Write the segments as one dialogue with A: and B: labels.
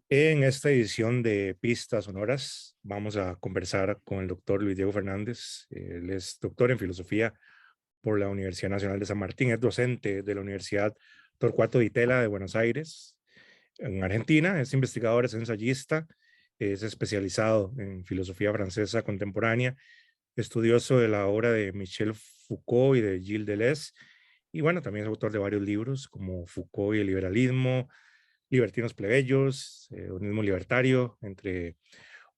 A: En esta edición de Pistas Sonoras vamos a conversar con el doctor Luis Diego Fernández. Él es doctor en filosofía por la Universidad Nacional de San Martín, es docente de la Universidad Torcuato Di Tella de Buenos Aires, en Argentina, es investigador, es ensayista, es especializado en filosofía francesa contemporánea, estudioso de la obra de Michel Foucault y de Gilles Deleuze, y bueno, también es autor de varios libros como Foucault y el liberalismo, Libertinos Plebeyos, Unismo Libertario, entre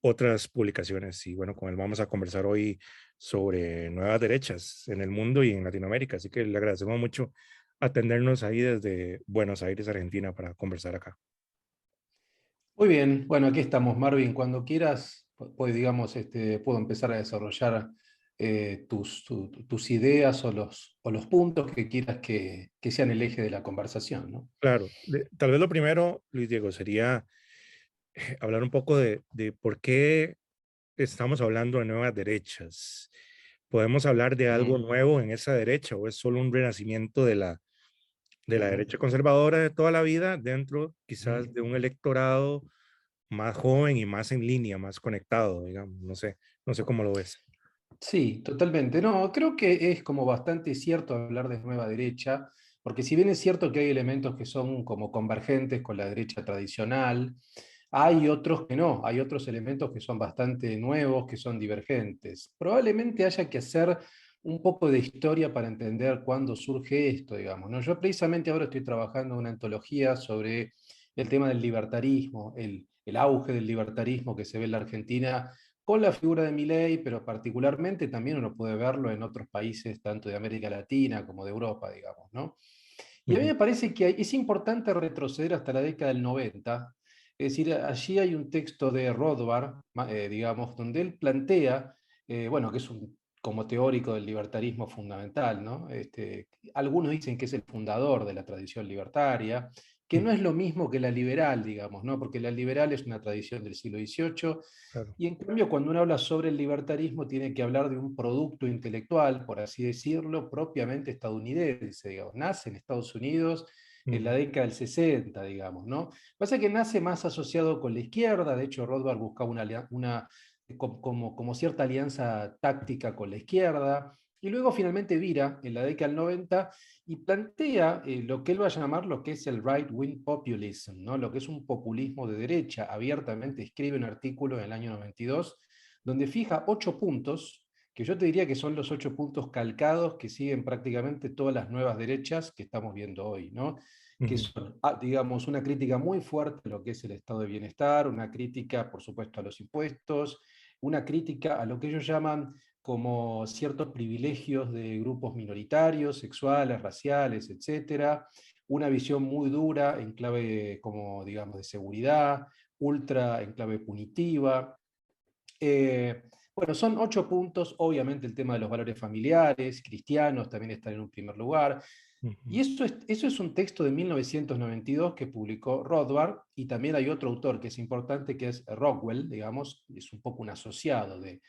A: otras publicaciones. Y bueno, con él vamos a conversar hoy sobre nuevas derechas en el mundo y en Latinoamérica. Así que le agradecemos mucho atendernos ahí desde Buenos Aires, Argentina, para conversar acá.
B: Muy bien, bueno, aquí estamos, Marvin. Cuando quieras, pues digamos, puedo empezar a desarrollar tus ideas o los puntos que quieras que sean el eje de la conversación, ¿no?
A: Claro, tal vez lo primero, Luis Diego, sería hablar un poco de por qué estamos hablando de nuevas derechas. ¿Podemos hablar de algo
B: Mm,
A: nuevo en esa derecha o es solo un renacimiento de la
B: ujú,
A: derecha conservadora de toda la vida dentro quizás
B: ujú.
A: de un electorado más joven y más en línea, más conectado, digamos, no sé cómo lo ves.
B: Sí, totalmente. No, creo que es como bastante cierto hablar de nueva derecha, porque si bien es cierto que hay elementos que son como convergentes con la derecha tradicional, hay otros que no, hay otros elementos que son bastante nuevos, que son divergentes. Probablemente haya que hacer un poco de historia para entender cuándo surge esto, digamos, ¿no? Yo precisamente ahora estoy trabajando en una antología sobre el tema del libertarismo, el auge del libertarismo que se ve en la Argentina con la figura de Milei, pero particularmente también uno puede verlo en otros países, tanto de América Latina como de Europa, digamos, ¿no? Y a mí
A: Ujú,
B: me parece que es importante retroceder hasta la década del 90. Es decir, allí hay un texto de Rothbard, digamos, donde él plantea, bueno, que es un, como teórico del libertarismo fundamental, ¿no? Algunos dicen que es el fundador de la tradición libertaria, que
A: ujú,
B: no es lo mismo que la liberal, digamos, ¿no? Porque la liberal es una tradición del siglo XVIII,
A: claro.
B: y en cambio, cuando uno habla sobre el libertarismo, tiene que hablar de un producto intelectual, por así decirlo, propiamente estadounidense, digamos. Nace en Estados Unidos en la
A: Ujú,
B: década del 60, digamos, ¿no? Pasa que nace más asociado con la izquierda, de hecho, Rothbard buscaba como cierta alianza táctica con la izquierda, y luego finalmente vira en la década del 90 y plantea lo que él va a llamar lo que es el right-wing populism, ¿no? Lo que es un populismo de derecha. Abiertamente escribe un artículo en el año 92 donde fija 8 puntos, que yo te diría que son los 8 puntos calcados que siguen prácticamente todas las nuevas derechas que estamos viendo hoy, ¿no? Que
A: ujú,
B: son, digamos, una crítica muy fuerte a lo que es el estado de bienestar, una crítica, por supuesto, a los impuestos, una crítica a lo que ellos llaman como ciertos privilegios de grupos minoritarios, sexuales, raciales, etcétera, una visión muy dura en clave, como digamos, de seguridad, ultra en clave punitiva. Eh, bueno, son 8 puntos, obviamente el tema de los valores familiares, cristianos también están en un primer lugar, y
A: ujú,
B: eso es un texto de 1992 que publicó Rothbard, y también hay otro autor que es importante, que es Rockwell, digamos, es un poco un asociado de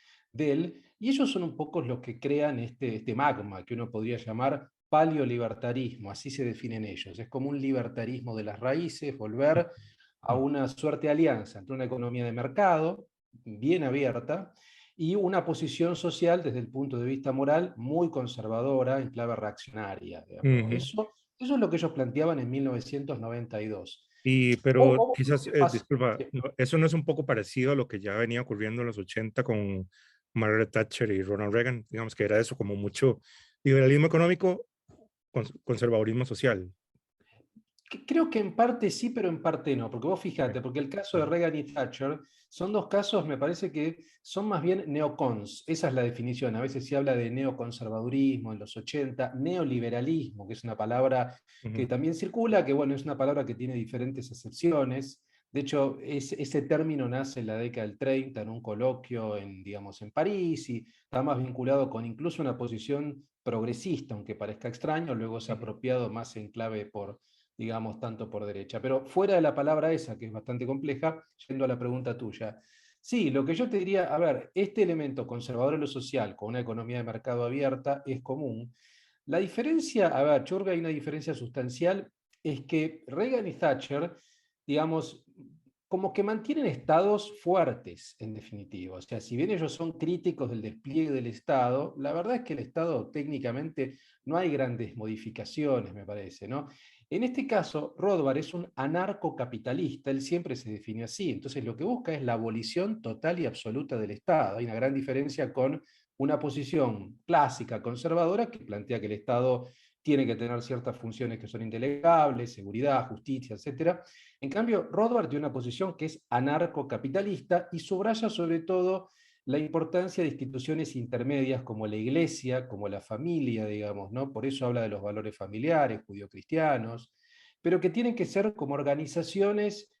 B: él, y ellos son un poco los que crean este magma que uno podría llamar paleolibertarismo, así se definen ellos. Es como un libertarismo de las raíces, volver a
A: ujú.
B: una suerte de alianza entre una economía de mercado bien abierta y una posición social desde el punto de vista moral muy conservadora, en clave reaccionaria, digamos, ¿no?
A: Ujú.
B: Eso es lo que ellos planteaban en 1992.
A: Y,
B: O,
A: pero
B: o-
A: quizás,
B: pas-
A: disculpa,
B: sí.
A: ¿eso no es un poco parecido a lo que ya venía ocurriendo en los 80 con Margaret Thatcher y Ronald Reagan? Digamos que era eso, como mucho liberalismo económico, conservadurismo social.
B: Creo que en parte sí, pero en parte no, porque vos
A: Ok,
B: fíjate, porque el caso de
A: ajá,
B: Reagan y Thatcher son dos casos, me parece que son más bien neocons, esa es la definición, a veces se habla de neoconservadurismo en los 80, neoliberalismo, que es una palabra que
A: ujú,
B: también circula, que bueno, es una palabra que tiene diferentes acepciones, de hecho ese término nace en la década del 30 en un coloquio en, digamos, en París y está más vinculado con incluso una posición progresista, aunque parezca extraño, luego se ha
A: ujú,
B: apropiado más en clave por digamos, tanto por derecha. Pero fuera de la palabra esa, que es bastante compleja, yendo a la pregunta tuya. Sí, lo que yo te diría, a ver, este elemento conservador en lo social con una economía de mercado abierta es común. La diferencia, a ver, yo creo que hay una diferencia sustancial, es que Reagan y Thatcher, digamos, como que mantienen estados fuertes, en definitiva. O sea, si bien ellos son críticos del despliegue del Estado, la verdad es que el Estado técnicamente no hay grandes modificaciones, me parece, ¿no? En este caso, Rothbard es un anarcocapitalista, él siempre se definió así, entonces lo que busca es la abolición total y absoluta del Estado. Hay una gran diferencia con una posición clásica conservadora que plantea que el Estado tiene que tener ciertas funciones que son indelegables, seguridad, justicia, etc. En cambio, Rothbard tiene una posición que es anarcocapitalista y subraya sobre todo la importancia de instituciones intermedias como la iglesia, como la familia, digamos, ¿no? Por eso habla de los valores familiares, judio-cristianos, pero que tienen que ser como organizaciones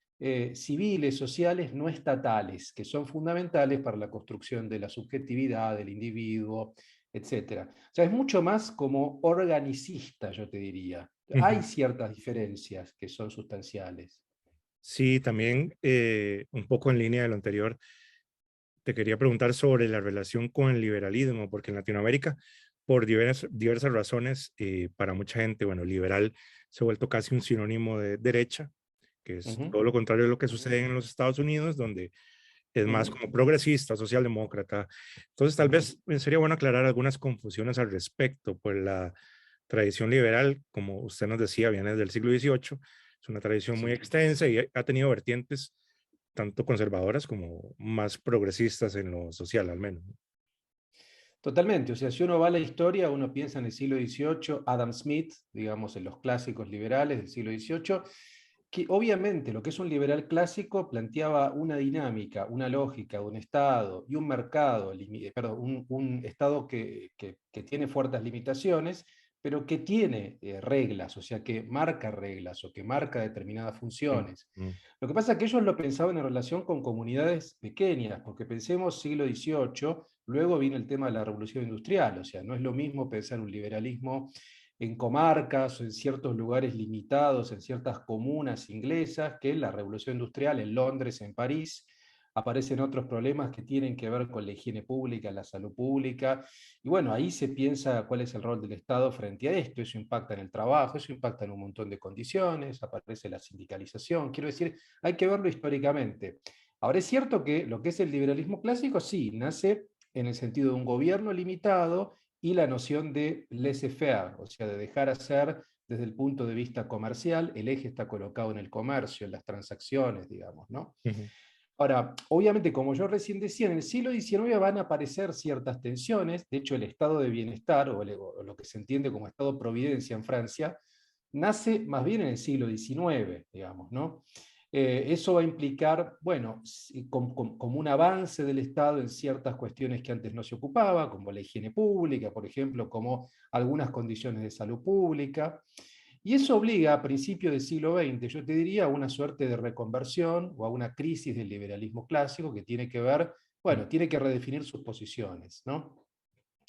B: civiles, sociales, no estatales, que son fundamentales para la construcción de la subjetividad del individuo, etcétera. O sea, es mucho más como organicista, yo te diría. Hay
A: Ujú.
B: ciertas diferencias que son sustanciales.
A: Sí, también un poco en línea de lo anterior, te quería preguntar sobre la relación con el liberalismo, porque en Latinoamérica, por diversas razones, para mucha gente, bueno, liberal se ha vuelto casi un sinónimo de derecha, que es
B: Ujú,
A: todo lo contrario de lo que
B: ujú,
A: sucede en los Estados Unidos, donde es más
B: ujú,
A: como progresista, socialdemócrata. Entonces, tal
B: ujú.
A: vez sería bueno aclarar algunas confusiones al respecto, pues la tradición liberal, como usted nos decía, viene del siglo XVIII, es una tradición muy
B: Sí.
A: extensa y ha tenido vertientes tanto conservadoras como más progresistas en lo social, al menos.
B: Totalmente, o sea, si uno va a la historia, uno piensa en el siglo XVIII, Adam Smith, digamos, en los clásicos liberales del siglo XVIII, que obviamente lo que es un liberal clásico planteaba una dinámica, una lógica, un Estado y un mercado, perdón, un Estado que tiene fuertes limitaciones, pero que tiene reglas, o sea, que marca reglas o que marca determinadas
A: Mm,
B: funciones.
A: mm,
B: Lo que pasa es que ellos lo pensaban en relación con comunidades pequeñas, porque pensemos siglo XVIII, luego viene el tema de la revolución industrial, o sea, no es lo mismo pensar un liberalismo en comarcas o en ciertos lugares limitados, en ciertas comunas inglesas, que la revolución industrial en Londres, en París. Aparecen otros problemas que tienen que ver con la higiene pública, la salud pública, y bueno, ahí se piensa cuál es el rol del Estado frente a esto. Eso impacta en el trabajo, eso impacta en un montón de condiciones, aparece la sindicalización. Quiero decir, hay que verlo históricamente. Ahora es cierto que lo que es el liberalismo clásico sí, nace en el sentido de un gobierno limitado y la noción de laissez-faire, o sea, de dejar hacer desde el punto de vista comercial, el eje está colocado en el comercio, en las transacciones, digamos, ¿no?
A: ujú,
B: Ahora, obviamente, como yo recién decía, en el siglo XIX van a aparecer ciertas tensiones. De hecho, el estado de bienestar, o lo que se entiende como estado de providencia en Francia, nace más bien en el siglo XIX, digamos, ¿no? Eso va a implicar, bueno, como un avance del Estado en ciertas cuestiones que antes no se ocupaba, como la higiene pública, por ejemplo, como algunas condiciones de salud pública. Y eso obliga a principios del siglo XX, yo te diría, a una suerte de reconversión o a una crisis del liberalismo clásico que tiene que ver,
A: mm,
B: bueno, tiene que redefinir sus posiciones, ¿no?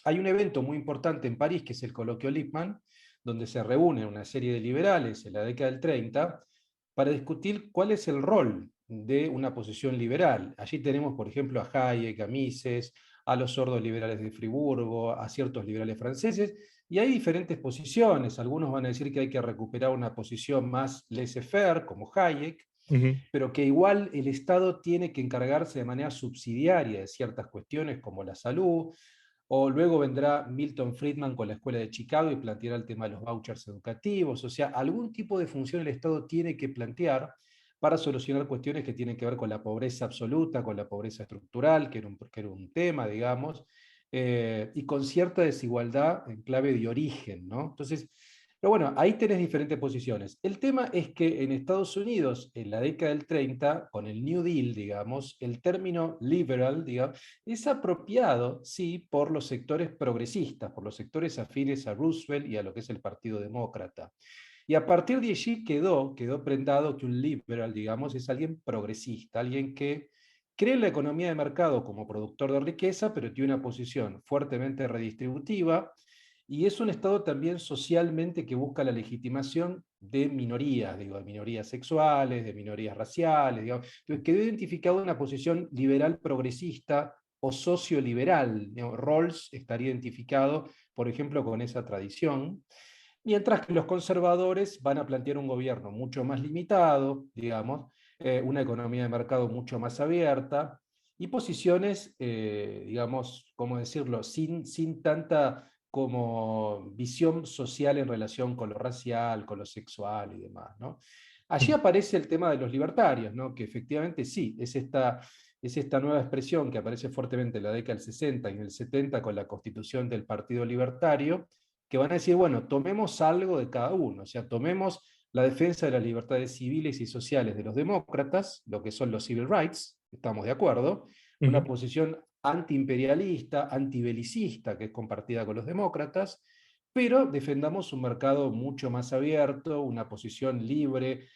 B: Hay un evento muy importante en París, que es el Coloquio Lippmann, donde se reúnen una serie de liberales en la década del 30 para discutir cuál es el rol de una posición liberal. Allí tenemos, por ejemplo, a Hayek, a Mises, a los sordos liberales de Friburgo, a ciertos liberales franceses, y hay diferentes posiciones. Algunos van a decir que hay que recuperar una posición más laissez-faire, como Hayek,
A: ujú,
B: pero que igual el Estado tiene que encargarse de manera subsidiaria de ciertas cuestiones como la salud, o luego vendrá Milton Friedman con la Escuela de Chicago y planteará el tema de los vouchers educativos. O sea, algún tipo de función el Estado tiene que plantear para solucionar cuestiones que tienen que ver con la pobreza absoluta, con la pobreza estructural, que era un tema, digamos, y con cierta desigualdad en clave de origen, ¿no? Entonces, pero bueno, ahí tenés diferentes posiciones. El tema es que en Estados Unidos, en la década del 30, con el New Deal, digamos, el término liberal, digamos, es apropiado, sí, por los sectores progresistas, por los sectores afines a Roosevelt y a lo que es el Partido Demócrata. Y a partir de allí quedó prendado que un liberal, digamos, es alguien progresista, alguien que cree en la economía de mercado como productor de riqueza, pero tiene una posición fuertemente redistributiva, y es un Estado también socialmente que busca la legitimación de minorías, digo, de minorías sexuales, de minorías raciales, digamos. Entonces quedó identificado una posición liberal progresista o socioliberal. Digamos, Rawls estaría identificado, por ejemplo, con esa tradición, mientras que los conservadores van a plantear un gobierno mucho más limitado, digamos, una economía de mercado mucho más abierta y posiciones, digamos, ¿cómo decirlo?, sin tanta como visión social en relación con lo racial, con lo sexual y demás, ¿no? Allí aparece el tema de los libertarios, ¿no? Que efectivamente sí, es esta nueva expresión que aparece fuertemente en la década del 60 y en el 70 con la constitución del Partido Libertario, que van a decir, bueno, tomemos algo de cada uno, o sea, tomemos la defensa de las libertades civiles y sociales de los demócratas, lo que son los civil rights, estamos de acuerdo, una
A: Ujú.
B: posición antiimperialista, antibelicista, que es compartida con los demócratas, pero defendamos un mercado mucho más abierto, una posición libre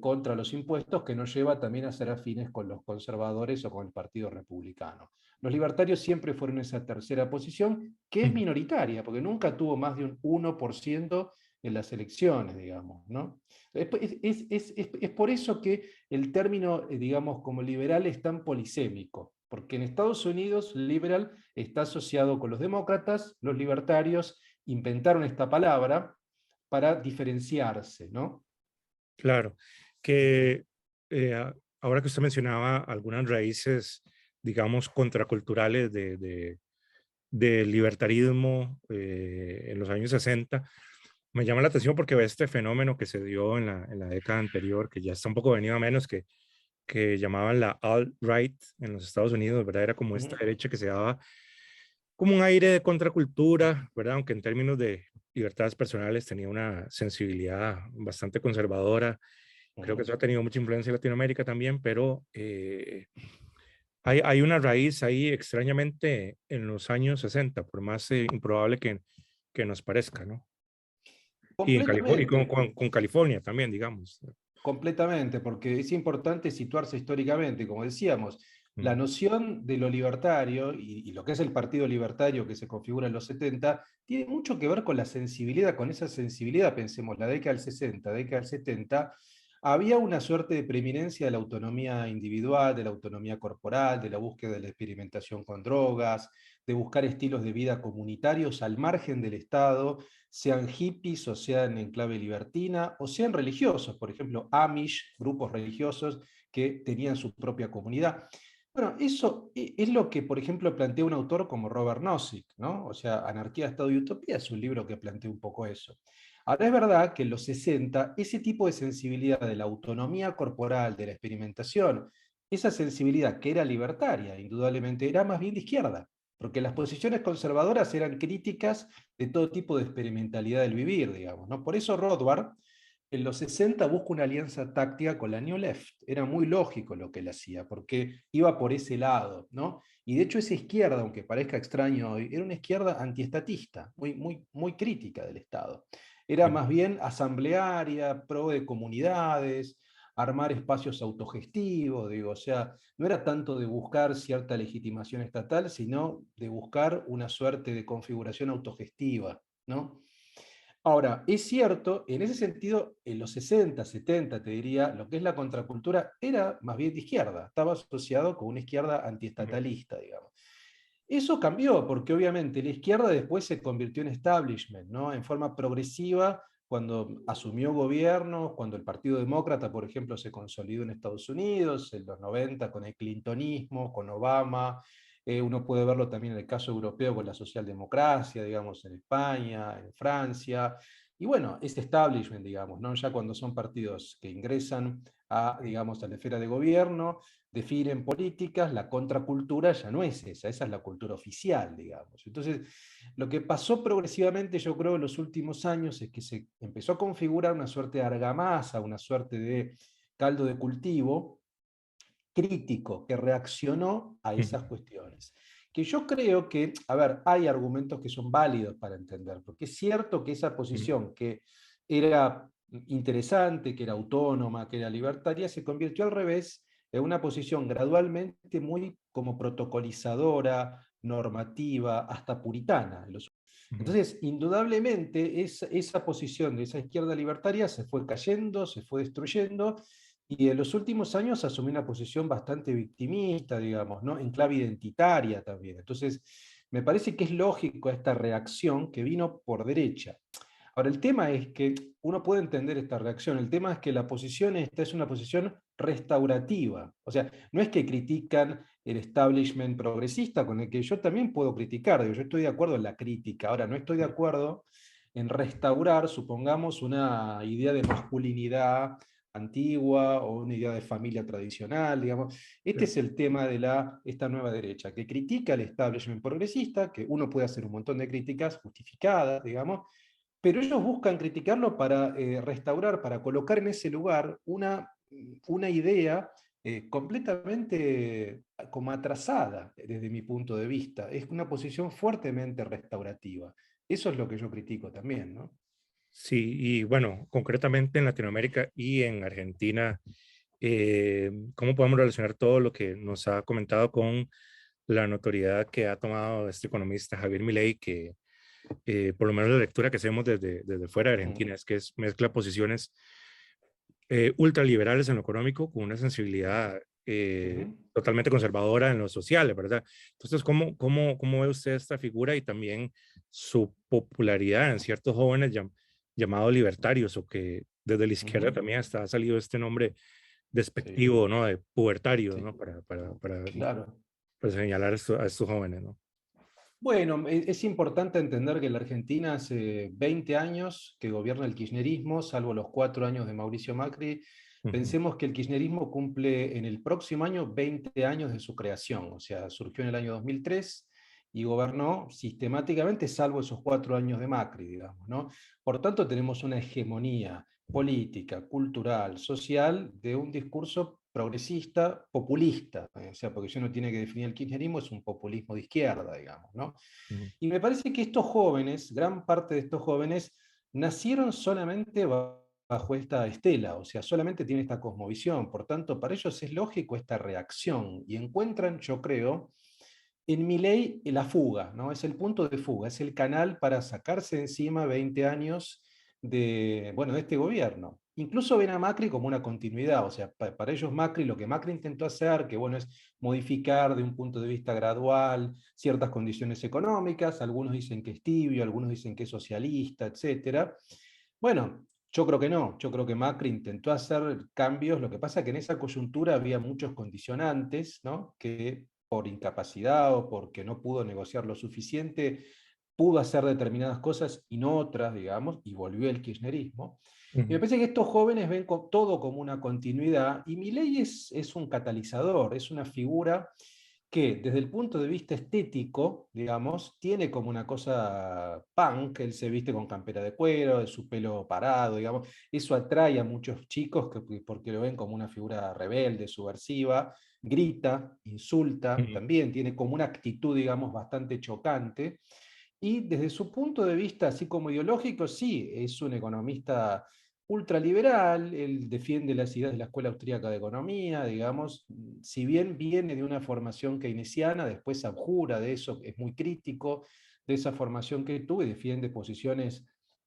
B: contra los impuestos que nos lleva también a ser afines con los conservadores o con el Partido Republicano. Los libertarios siempre fueron esa tercera posición, que es
A: Ujú.
B: minoritaria, porque nunca tuvo más de un 1% en las elecciones, digamos, ¿no? Es por eso que el término, digamos, como liberal es tan polisémico, porque en Estados Unidos liberal está asociado con los demócratas, los libertarios inventaron esta palabra para diferenciarse, ¿no?
A: Claro, que ahora que usted mencionaba algunas raíces, digamos, contraculturales del libertarismo en los años 60, me llama la atención porque ve este fenómeno que se dio en la década anterior, que ya está un poco venido a menos, que llamaban la alt-right en los Estados Unidos, ¿verdad? Era como esta
B: Ujú,
A: derecha que se daba como un aire de contracultura, ¿verdad? Aunque en términos de libertades personales tenía una sensibilidad bastante conservadora. Creo que
B: ujú.
A: eso ha tenido mucha influencia en Latinoamérica también, pero hay una raíz ahí extrañamente en los años 60, por más improbable que nos parezca, ¿no? Y, en California, y
B: Completamente.
A: con California también, digamos.
B: Completamente, porque es importante situarse históricamente, como decíamos, la
A: Mm,
B: noción de lo libertario y lo que es el Partido Libertario que se configura en los 70 tiene mucho que ver con la sensibilidad, con esa sensibilidad, pensemos, la década del 60, década del 70, había una suerte de preeminencia de la autonomía individual, de la autonomía corporal, de la búsqueda de la experimentación con drogas, de buscar estilos de vida comunitarios al margen del Estado, sean hippies o sean en clave libertina o sean religiosos, por ejemplo, Amish, grupos religiosos que tenían su propia comunidad. Bueno, eso es lo que, por ejemplo, plantea un autor como Robert Nozick, ¿no? O sea, Anarquía, Estado y Utopía es un libro que plantea un poco eso. Ahora es verdad que en los 60 ese tipo de sensibilidad de la autonomía corporal, de la experimentación, esa sensibilidad que era libertaria, indudablemente, era más bien de izquierda, porque las posiciones conservadoras eran críticas de todo tipo de experimentalidad del vivir, digamos, ¿no? Por eso Rothbard en los 60 busca una alianza táctica con la New Left. Era muy lógico lo que él hacía, porque iba por ese lado, ¿no? Y de hecho esa izquierda, aunque parezca extraño hoy, era una izquierda antiestatista, muy crítica del Estado. Era
A: mm,
B: más bien asamblearia, pro de comunidades, armar espacios autogestivos, digo, o sea, no era tanto de buscar cierta legitimación estatal, sino de buscar una suerte de configuración autogestiva, ¿no? Ahora, es cierto, en ese sentido, en los 60, 70, te diría, lo que es la contracultura era más bien de izquierda, estaba asociado con una izquierda
A: mm,
B: antiestatalista, digamos. Eso cambió, porque obviamente la izquierda después se convirtió en establishment, ¿no? En forma progresiva, cuando asumió gobierno, cuando el Partido Demócrata, por ejemplo, se consolidó en Estados Unidos, en los 90 con el clintonismo, con Obama. Uno puede verlo también en el caso europeo con la socialdemocracia, digamos, en España, en Francia. Y bueno, este establishment, digamos, ¿no? Ya cuando son partidos que ingresan a,
A: mm.
B: digamos, a la esfera de gobierno, definen políticas, la contracultura ya no es esa es la cultura oficial, digamos. Entonces, lo que pasó progresivamente, yo creo, en los últimos años es que se empezó a configurar una suerte de argamasa, una suerte de caldo de cultivo crítico que reaccionó a
A: Ujú,
B: esas cuestiones. Que yo creo que, a ver, hay argumentos que son válidos para entender, porque es cierto que esa
A: ujú,
B: posición que era interesante, que era autónoma, que era libertaria, se convirtió al revés en una posición gradualmente muy como protocolizadora, normativa, hasta puritana.
A: ujú.
B: Entonces, indudablemente, esa posición de esa izquierda libertaria se fue cayendo, se fue destruyendo, y en los últimos años asumió una posición bastante victimista, digamos, ¿no? En clave identitaria también. Entonces, me parece que es lógico esta reacción que vino por derecha. Ahora, el tema es que uno puede entender esta reacción, el tema es que la posición esta es una posición restaurativa, o sea, no es que critican el establishment progresista, con el que yo también puedo criticar, digo, yo estoy de acuerdo en la crítica, ahora no estoy de acuerdo en restaurar, supongamos, una idea de masculinidad antigua o una idea de familia tradicional, digamos. Este es el tema de esta nueva derecha, que critica el establishment progresista, que uno puede hacer un montón de críticas justificadas, digamos, pero ellos buscan criticarlo para restaurar, para colocar en ese lugar una idea completamente como atrasada desde mi punto de vista. Es una posición fuertemente restaurativa. Eso es lo que yo critico también, ¿no?
A: Sí, y bueno, concretamente en Latinoamérica y en Argentina, ¿cómo podemos relacionar todo lo que nos ha comentado con la notoriedad que ha tomado este economista Javier Milei, que por lo menos la lectura que hacemos desde fuera de
B: Mm,
A: Argentina es que mezcla posiciones ultraliberales en lo económico con una sensibilidad
B: ujú.
A: totalmente conservadora en lo social, ¿verdad? Entonces, ¿cómo ve usted esta figura y también su popularidad en ciertos jóvenes llamados libertarios, o que desde la izquierda
B: Ujú.
A: también hasta ha salido este nombre
B: Sí,
A: despectivo, ¿no? De pubertario,
B: sí,
A: ¿no?
B: claro.
A: Para señalar a estos jóvenes, ¿no?
B: Bueno, es importante entender que la Argentina hace 20 años que gobierna el kirchnerismo, salvo los 4 años de Mauricio Macri.
A: Ujú,
B: Pensemos que el kirchnerismo cumple en el próximo año 20 años de su creación, o sea, surgió en el año 2003 y gobernó sistemáticamente, salvo esos 4 años de Macri, digamos, ¿no? Por tanto, tenemos una hegemonía política, cultural, social, de un discurso progresista, populista, o sea, porque si uno tiene que definir el kirchnerismo, es un populismo de izquierda, digamos, ¿no?
A: ujú,
B: Y me parece que estos jóvenes, gran parte de estos jóvenes, nacieron solamente bajo esta estela, o sea, solamente tienen esta cosmovisión, por tanto, para ellos es lógico esta reacción, y encuentran, yo creo, en Milei la fuga, ¿no? Es el punto de fuga, es el canal para sacarse de encima 20 años bueno, de este gobierno. Incluso ven a Macri como una continuidad, o sea, para ellos Macri, lo que Macri intentó hacer, que bueno, es modificar de un punto de vista gradual ciertas condiciones económicas, algunos dicen que es tibio, algunos dicen que es socialista, etcétera. Bueno, yo creo que no, yo creo que Macri intentó hacer cambios, lo que pasa es que en esa coyuntura había muchos condicionantes, ¿no? Que por incapacidad o porque no pudo negociar lo suficiente, pudo hacer determinadas cosas y no otras, digamos, y volvió el kirchnerismo. Y me
A: ujú,
B: parece que estos jóvenes ven todo como una continuidad y Milei es un catalizador, es una figura que desde el punto de vista estético, digamos, tiene como una cosa punk, él se viste con campera de cuero, de su pelo parado, digamos, eso atrae a muchos chicos porque lo ven como una figura rebelde, subversiva, grita, insulta,
A: ujú.
B: también tiene como una actitud, digamos, bastante chocante, y desde su punto de vista, así como ideológico, sí, es un economista ultraliberal, él defiende las ideas de la Escuela Austríaca de Economía, digamos, si bien viene de una formación keynesiana, después abjura de eso, es muy crítico de esa formación que tuvo y defiende posiciones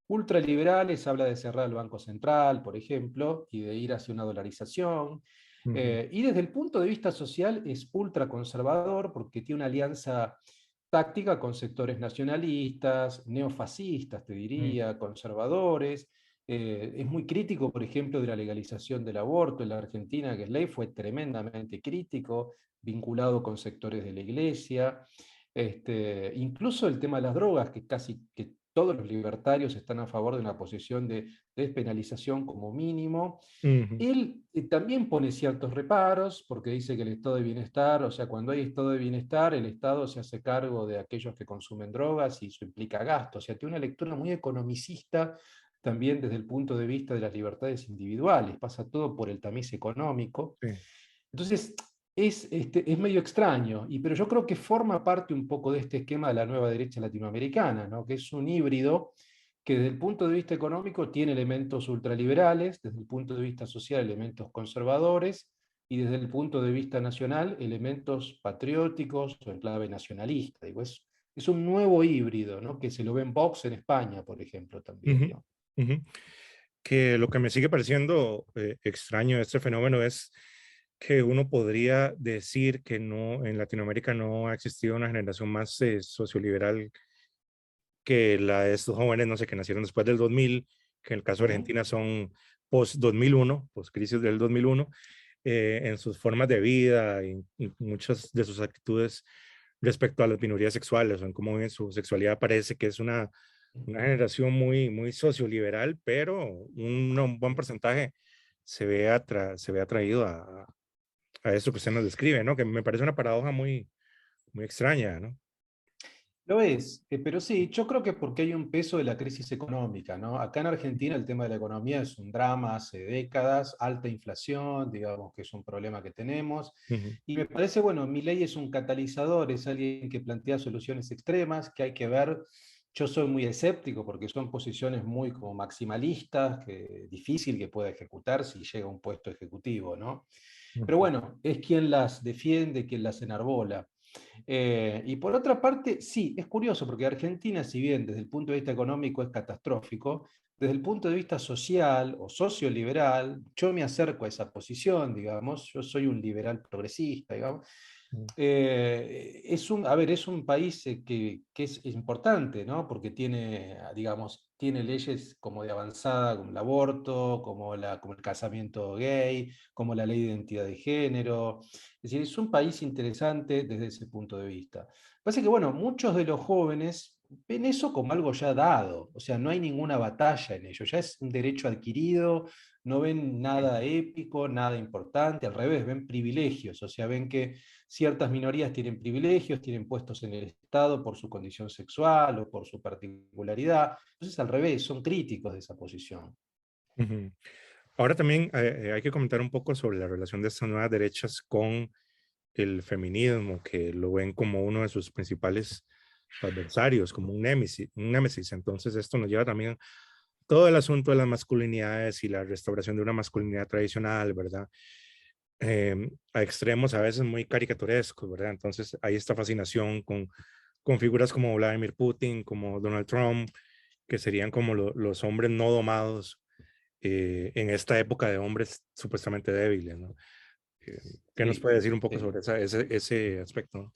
B: ultraliberales, habla de cerrar el Banco Central, por ejemplo, y de ir hacia una dolarización.
A: Ujú,
B: Y desde el punto de vista social es ultraconservador porque tiene una alianza táctica con sectores nacionalistas, neofascistas, te
A: ujú,
B: diría, conservadores. Es muy crítico, por ejemplo, de la legalización del aborto en la Argentina, que es ley, fue tremendamente crítico, vinculado con sectores de la iglesia. Incluso el tema de las drogas, que casi que todos los libertarios están a favor de una posición de despenalización como mínimo.
A: ujú.
B: Él también pone ciertos reparos porque dice que el estado de bienestar, o sea, cuando hay estado de bienestar, el Estado se hace cargo de aquellos que consumen drogas y eso implica gasto. O sea, tiene una lectura muy economicista también desde el punto de vista de las libertades individuales. Pasa todo por el tamiz económico.
A: Sí.
B: Entonces, es medio extraño, pero yo creo que forma parte un poco de este esquema de la nueva derecha latinoamericana, ¿no? Que es un híbrido que desde el punto de vista económico tiene elementos ultraliberales, desde el punto de vista social elementos conservadores, y desde el punto de vista nacional elementos patrióticos o en clave nacionalista. Digo, es un nuevo híbrido, ¿no? Que se lo ve en Vox en España, por ejemplo, también,
A: Ujú,
B: ¿no?
A: ujú. Que lo que me sigue pareciendo extraño de este fenómeno es que uno podría decir que no, en Latinoamérica no ha existido una generación más socioliberal que la de estos jóvenes, no sé, que nacieron después del 2000, que en el caso de
B: Ujú.
A: Argentina son post-2001, post-crisis del 2001, en sus formas de vida y muchas de sus actitudes respecto a las minorías sexuales o en cómo viven su sexualidad. Parece que es una generación muy, muy socioliberal, pero un buen porcentaje se ve atraído a eso que usted nos describe, ¿no? Que me parece una paradoja muy, muy extraña, ¿no?
B: Lo es, pero sí, yo creo que porque hay un peso de la crisis económica, ¿no? Acá en Argentina el tema de la economía es un drama hace décadas, alta inflación, digamos que es un problema que tenemos,
A: Ujú,
B: y me parece, bueno, Milei es un catalizador, es alguien que plantea soluciones extremas, que hay que ver. Yo soy muy escéptico porque son posiciones muy como maximalistas, que difícil que pueda ejecutar si llega a un puesto ejecutivo, ¿no? Pero
A: ujú,
B: bueno, es quien las defiende, quien las enarbola. Y por otra parte, sí, es curioso porque Argentina, si bien desde el punto de vista económico es catastrófico, desde el punto de vista social o socioliberal, yo me acerco a esa posición, digamos, yo soy un liberal progresista, digamos,
A: ujú,
B: a ver, es un país que es importante, ¿no? Porque tiene, digamos, tiene leyes como de avanzada, como el aborto, como el casamiento gay, como la ley de identidad de género. Es decir, es un país interesante desde ese punto de vista. Pasa que, bueno, muchos de los jóvenes ven eso como algo ya dado, o sea, no hay ninguna batalla en ello, ya es un derecho adquirido, no ven nada épico, nada importante, al revés, ven privilegios, o sea, ven que ciertas minorías tienen privilegios, tienen puestos en el Estado por su condición sexual o por su particularidad. Entonces, al revés, son críticos de esa posición.
A: ujú. Ahora también hay que comentar un poco sobre la relación de estas nuevas derechas con el feminismo, que lo ven como uno de sus principales adversarios, como un némesis, un némesis. Entonces esto nos lleva también todo el asunto de las masculinidades y la restauración de una masculinidad tradicional, ¿verdad? A extremos a veces muy caricaturescos, ¿verdad? Entonces hay esta fascinación con figuras como Vladimir Putin, como Donald Trump, que serían como los hombres no domados en esta época de hombres supuestamente débiles, ¿no? Eh, ¿Qué nos
B: Sí,
A: puede decir un poco
B: sí.
A: sobre ese aspecto? ¿No?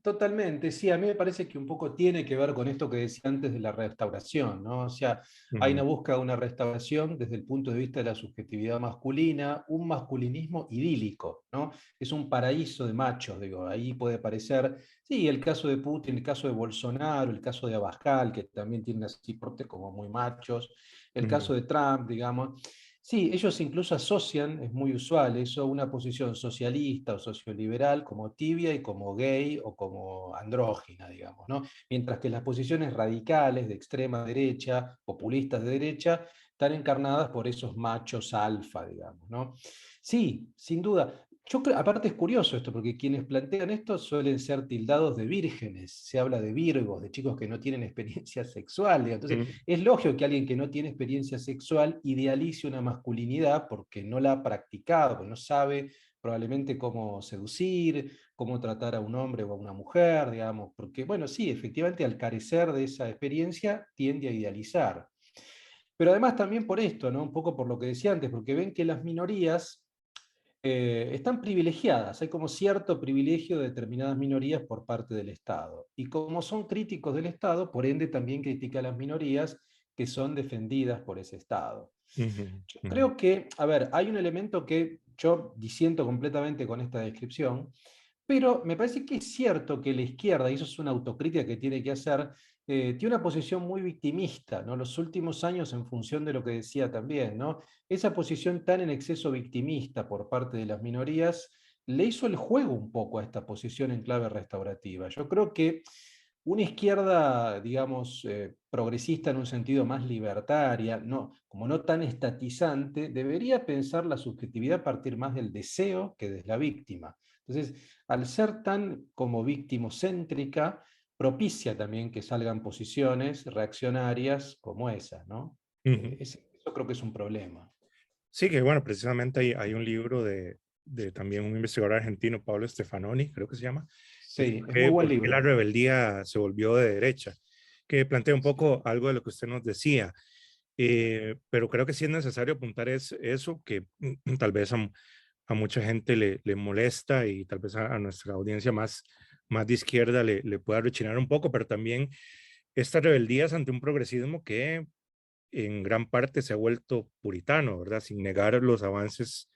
B: Totalmente, sí, a mí me parece que un poco tiene que ver con esto que decía antes de la restauración, ¿no? O sea, hay
A: Ujú,
B: una búsqueda de una restauración desde el punto de vista de la subjetividad masculina, un masculinismo idílico, ¿no? Es un paraíso de machos, digo, ahí puede parecer, sí, el caso de Putin, el caso de Bolsonaro, el caso de Abascal, que también tienen así portes como muy machos, el
A: ujú,
B: caso de Trump, digamos. Sí, ellos incluso asocian, es muy usual eso, una posición socialista o socioliberal como tibia y como gay o como andrógina, digamos, ¿no? Mientras que las posiciones radicales de extrema derecha, populistas de derecha, están encarnadas por esos machos alfa, digamos, ¿no? Sí, sin duda. Yo creo, aparte es curioso esto, porque quienes plantean esto suelen ser tildados de vírgenes, se habla de virgos, de chicos que no tienen experiencia sexual, digamos. Entonces,
A: ujú,
B: es lógico que alguien que no tiene experiencia sexual idealice una masculinidad porque no la ha practicado, porque no sabe probablemente cómo seducir, cómo tratar a un hombre o a una mujer, digamos, porque, bueno, sí, efectivamente al carecer de esa experiencia tiende a idealizar. Pero además también por esto, ¿no? Un poco por lo que decía antes, porque ven que las minorías están privilegiadas, hay como cierto privilegio de determinadas minorías por parte del Estado. Y como son críticos del Estado, por ende también critica a las minorías que son defendidas por ese Estado.
A: ujú,
B: Yo
A: ujú,
B: creo que, a ver, hay un elemento que yo disiento completamente con esta descripción, pero me parece que es cierto que la izquierda, y eso es una autocrítica que tiene que hacer, tiene una posición muy victimista, ¿no? Los últimos años en función de lo que decía también, ¿no? Esa posición tan en exceso victimista por parte de las minorías le hizo el juego un poco a esta posición en clave restaurativa. Yo creo que una izquierda, digamos, progresista en un sentido más libertaria, no, como no tan estatizante, debería pensar la subjetividad a partir más del deseo que de la víctima. Entonces, al ser tan como victimocéntrica, propicia también que salgan posiciones reaccionarias como esa, ¿no?
A: ujú.
B: Eso creo que es un problema.
A: Sí, que bueno, precisamente hay un libro de también un investigador argentino, Pablo Stefanoni, creo que se llama,
B: Sí, es muy buen
A: ¿Por qué la
B: libro.
A: rebeldía se volvió de derecha? Que plantea un poco algo de lo que usted nos decía, pero creo que sí es necesario apuntar eso, que tal vez a mucha gente le molesta y tal vez a nuestra audiencia más de izquierda le pueda rechinar un poco, pero también Esta rebeldía es ante un progresismo que en gran parte se ha vuelto puritano, ¿verdad? Sin negar los avances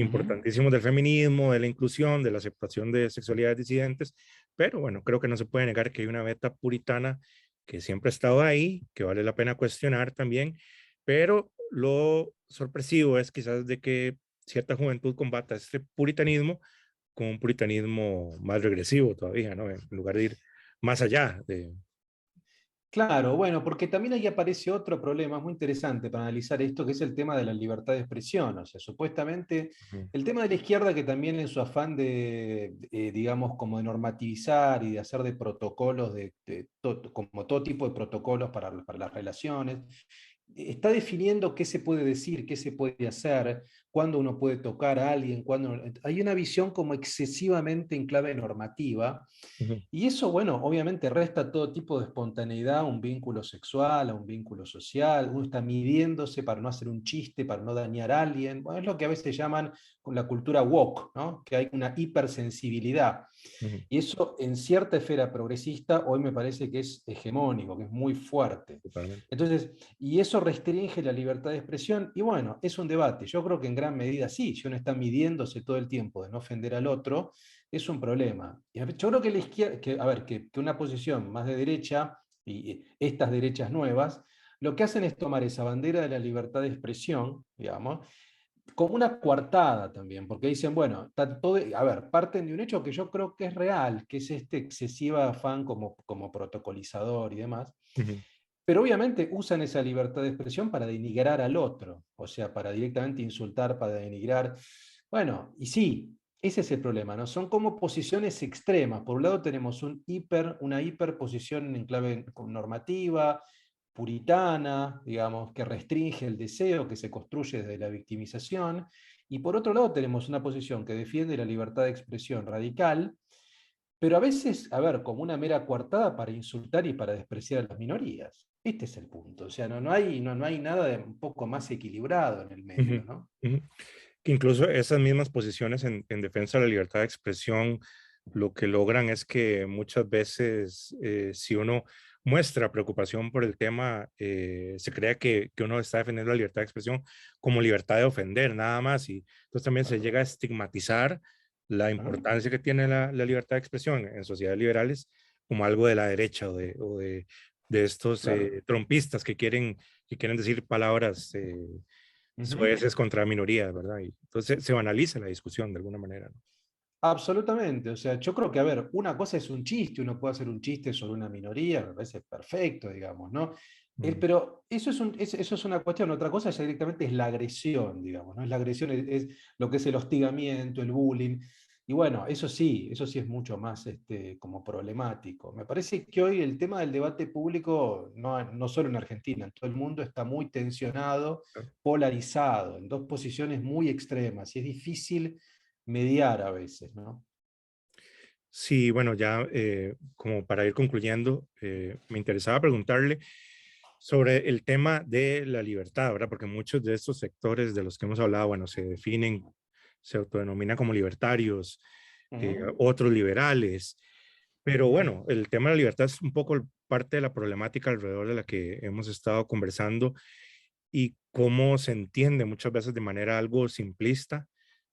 B: Ujú.
A: importantísimos del feminismo, de la inclusión, de la aceptación de sexualidades disidentes, pero bueno, creo que no se puede negar que hay una beta puritana que siempre ha estado ahí, que vale la pena cuestionar también, pero lo sorpresivo es quizás de que cierta juventud combata este puritanismo con un puritanismo más regresivo todavía, ¿no? En lugar de ir más allá de...
B: Claro, bueno, porque también ahí aparece otro problema muy interesante para analizar esto, que es el tema de la libertad de expresión. O sea, supuestamente
A: Ujú,
B: el tema de la izquierda que también en su afán digamos, como de normativizar y de hacer de protocolos, como todo tipo de protocolos para las relaciones, está definiendo qué se puede decir, qué se puede hacer, cuándo uno puede tocar a alguien, cuándo... Hay una visión como excesivamente en clave normativa
A: ujú,
B: y eso, bueno, obviamente resta todo tipo de espontaneidad a un vínculo sexual, a un vínculo social. Uno está midiéndose para no hacer un chiste, para no dañar a alguien. Bueno, es lo que a veces llaman con la cultura woke, ¿no? Que hay una hipersensibilidad.
A: ujú,
B: Y eso en cierta esfera progresista hoy me parece que es hegemónico, que es muy fuerte.
A: totalmente.
B: Entonces, y eso restringe la libertad de expresión. Y bueno, es un debate. Yo creo que en gran medida sí, si uno está midiéndose todo el tiempo de no ofender al otro, es un problema. Y yo creo que la izquierda, a ver, que una posición más de derecha y estas derechas nuevas, lo que hacen es tomar esa bandera de la libertad de expresión, digamos, como una coartada también, porque dicen, bueno, tanto a ver, parten de un hecho que yo creo que es real, que es este excesiva afán como protocolizador y demás,
A: Ujú,
B: pero obviamente usan esa libertad de expresión para denigrar al otro, o sea, para directamente insultar, para denigrar. Bueno, y sí, ese es el problema, ¿no? Son como posiciones extremas. Por un lado tenemos una hiperposición en clave normativa, puritana, digamos, que restringe el deseo, que se construye desde la victimización, y por otro lado tenemos una posición que defiende la libertad de expresión radical, pero a veces, a ver, como una mera coartada para insultar y para despreciar a las minorías. Este es el punto. O sea, no hay nada de un poco más equilibrado en el medio,
A: ujú,
B: ¿no?
A: ujú. Que incluso esas mismas posiciones en defensa de la libertad de expresión, lo que logran es que muchas veces, si uno muestra preocupación por el tema, se crea que uno está defendiendo la libertad de expresión como libertad de ofender, nada más. Y entonces también se llega a estigmatizar la
B: Ajá,
A: importancia que tiene la libertad de expresión en sociedades liberales como algo de la derecha de estos
B: claro.
A: trompistas que quieren decir palabras
B: Ujú.
A: soeces contra minorías, ¿verdad? Y entonces se banaliza la discusión de alguna manera, ¿no?
B: Absolutamente. O sea, yo creo que, a ver, una cosa es un chiste, uno puede hacer un chiste sobre una minoría, me parece perfecto, digamos, ¿no?
A: Mm,
B: Pero eso eso es una cuestión, otra cosa ya directamente es la agresión, digamos, ¿no? Es la agresión, es lo que es el hostigamiento, el bullying. Y bueno, eso sí es mucho más como problemático. Me parece que hoy el tema del debate público, no solo en Argentina, en todo el mundo está muy tensionado,
A: claro.
B: polarizado, en dos posiciones muy extremas, y es difícil mediar a veces, ¿no?
A: Sí, bueno, ya como para ir concluyendo, me interesaba preguntarle sobre el tema de la libertad, ¿verdad? Porque muchos de estos sectores de los que hemos hablado, bueno, se definen, se autodenominan como libertarios,
B: Ujú,
A: otros liberales, pero
B: ujú,
A: bueno, el tema de la libertad es un poco parte de la problemática alrededor de la que hemos estado conversando y cómo se entiende muchas veces de manera algo simplista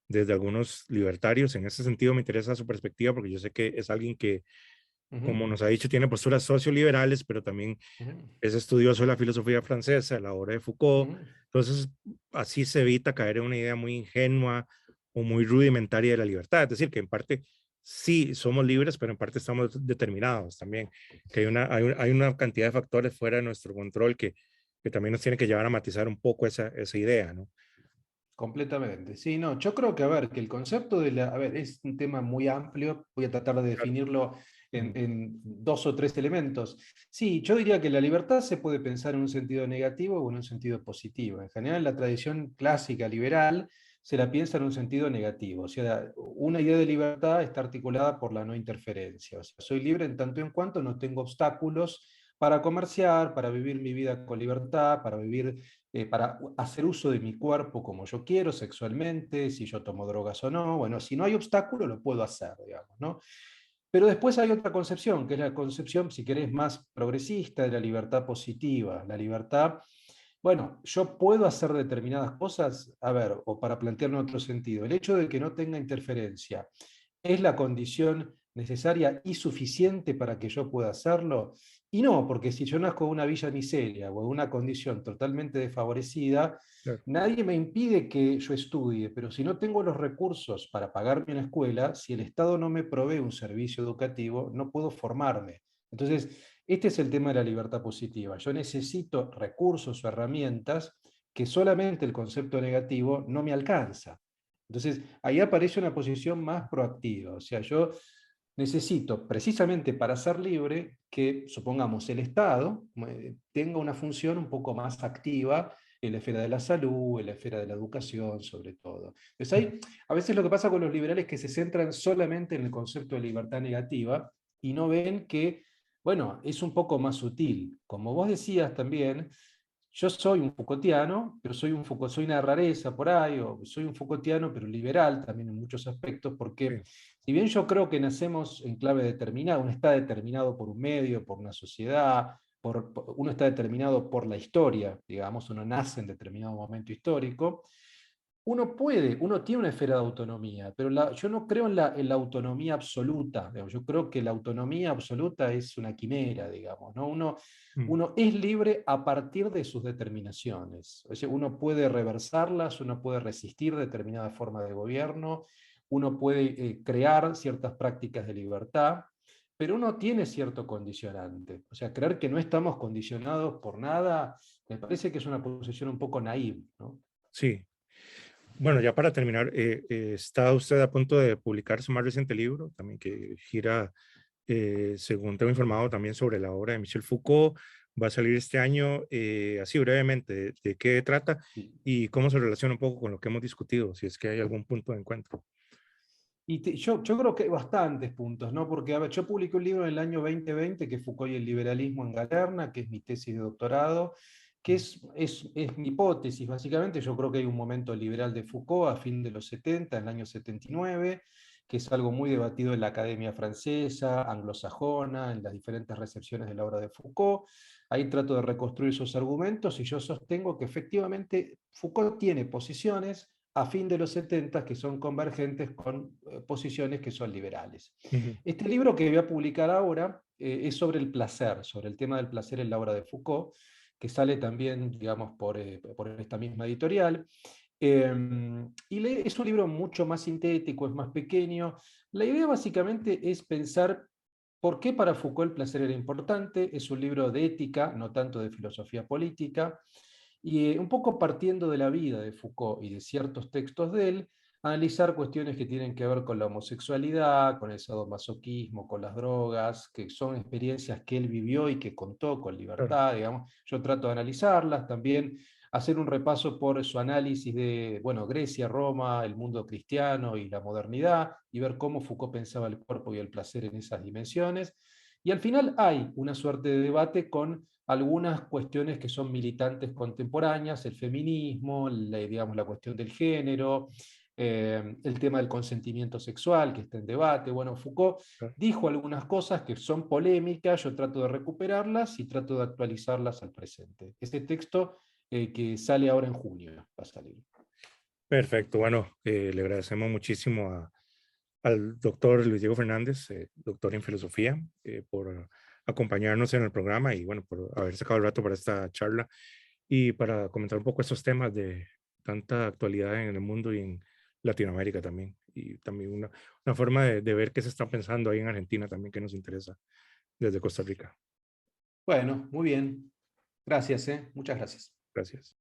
A: desde algunos libertarios. En ese sentido me interesa su perspectiva porque yo sé que es alguien que,
B: ujú,
A: como nos ha dicho, tiene posturas socioliberales, pero también
B: ujú,
A: es estudioso de la filosofía francesa, de la obra de Foucault.
B: ujú.
A: Entonces, así se evita caer en una idea muy ingenua o muy rudimentaria de la libertad. Es decir, que en parte sí somos libres, pero en parte estamos determinados también, que hay una cantidad de factores fuera de nuestro control que también nos tiene que llevar a matizar un poco esa idea, ¿no?
B: Completamente. Sí, no, yo creo que, a ver, que el concepto a ver, es un tema muy amplio, voy a tratar de
A: Claro.
B: definirlo
A: Ujú,
B: en dos o tres elementos. Sí, yo diría que la libertad se puede pensar en un sentido negativo o en un sentido positivo. En general, la tradición clásica liberal se la piensa en un sentido negativo. O sea, una idea de libertad está articulada por la no interferencia. O sea, soy libre en tanto en cuanto no tengo obstáculos para comerciar, para vivir mi vida con libertad, para hacer uso de mi cuerpo como yo quiero sexualmente, si yo tomo drogas o no. Bueno, si no hay obstáculo, lo puedo hacer, digamos, ¿no? Pero después hay otra concepción, que es la concepción, si querés, más progresista de la libertad positiva. La libertad, bueno, yo puedo hacer determinadas cosas, a ver, o para plantearlo en otro sentido, el hecho de que no tenga interferencia es la condición necesaria y suficiente para que yo pueda hacerlo. Y no, porque si yo nazco en una villa miseria o en una condición totalmente desfavorecida,
A: Claro.
B: nadie me impide que yo estudie, pero si no tengo los recursos para pagarme una escuela, si el Estado no me provee un servicio educativo, no puedo formarme. Entonces, este es el tema de la libertad positiva. Yo necesito recursos o herramientas que solamente el concepto negativo no me alcanza. Entonces, ahí aparece una posición más proactiva. O sea, yo necesito, precisamente para ser libre, que, supongamos, el Estado tenga una función un poco más activa en la esfera de la salud, en la esfera de la educación, sobre todo. Entonces,
A: Ujú.
B: a veces lo que pasa con los liberales es que se centran solamente en el concepto de libertad negativa y no ven que, bueno, es un poco más sutil. Como vos decías también, yo soy un Foucaultiano, pero soy una rareza por ahí, o soy un Foucaultiano, pero liberal también en muchos aspectos, porque
A: Sí,
B: si bien yo creo que nacemos en clave determinada, uno está determinado por un medio, por una sociedad, uno está determinado por la historia, digamos, uno nace en determinado momento histórico, uno tiene una esfera de autonomía, pero yo no creo en la autonomía absoluta. Digamos. Yo creo que la autonomía absoluta es una quimera, digamos, ¿no?
A: mm,
B: Uno es libre a partir de sus determinaciones. O sea, uno puede reversarlas, uno puede resistir determinada forma de gobierno, uno puede crear ciertas prácticas de libertad, pero uno tiene cierto condicionante. O sea, creer que no estamos condicionados por nada, me parece que es una posición un poco naive, ¿no?
A: sí. Bueno, ya para terminar, ¿está usted a punto de publicar su más reciente libro, también que gira, según tengo informado, también sobre la obra de Michel Foucault? Va a salir este año, así brevemente, de qué trata y cómo se relaciona un poco con lo que hemos discutido, si es que hay algún punto de encuentro.
B: Yo creo que hay bastantes puntos, ¿no? Porque, a ver, yo publiqué un libro en el año 2020 que es Foucault y el liberalismo en Galerna, que es mi tesis de doctorado, que
A: Mm,
B: es mi hipótesis, básicamente. Yo creo que hay un momento liberal de Foucault a fin de los 70, en el año 79, que es algo muy debatido en la academia francesa, anglosajona, en las diferentes recepciones de la obra de Foucault. Ahí trato de reconstruir sus argumentos y yo sostengo que efectivamente Foucault tiene posiciones a fin de los 70 que son convergentes con posiciones que son liberales.
A: ujú,
B: Este libro que voy a publicar ahora es sobre el placer, sobre el tema del placer en la obra de Foucault, que sale también, digamos, por esta misma editorial. Es un libro mucho más sintético, es más pequeño. La idea básicamente es pensar por qué para Foucault el placer era importante. Es un libro de ética, no tanto de filosofía política. Y un poco partiendo de la vida de Foucault y de ciertos textos de él, analizar cuestiones que tienen que ver con la homosexualidad, con el sadomasoquismo, con las drogas, que son experiencias que él vivió y que contó con
A: claro,
B: libertad, digamos. Yo trato de analizarlas, también hacer un repaso por su análisis de, bueno, Grecia, Roma, el mundo cristiano y la modernidad, y ver cómo Foucault pensaba el cuerpo y el placer en esas dimensiones. Y al final hay una suerte de debate con algunas cuestiones que son militantes contemporáneas, el feminismo, digamos, la cuestión del género, el tema del consentimiento sexual que está en debate. Bueno, Foucault
A: claro.
B: dijo algunas cosas que son polémicas, yo trato de recuperarlas y trato de actualizarlas al presente. Este texto que sale ahora en junio va a salir.
A: Perfecto. Bueno, le agradecemos muchísimo al doctor Luis Diego Fernández, doctor en filosofía, por acompañarnos en el programa y bueno, por haber sacado el rato para esta charla y para comentar un poco estos temas de tanta actualidad en el mundo y en Latinoamérica también. Y también una forma de ver qué se está pensando ahí en Argentina también que nos interesa desde Costa Rica.
B: Bueno, muy bien. Gracias, muchas gracias.
A: Gracias.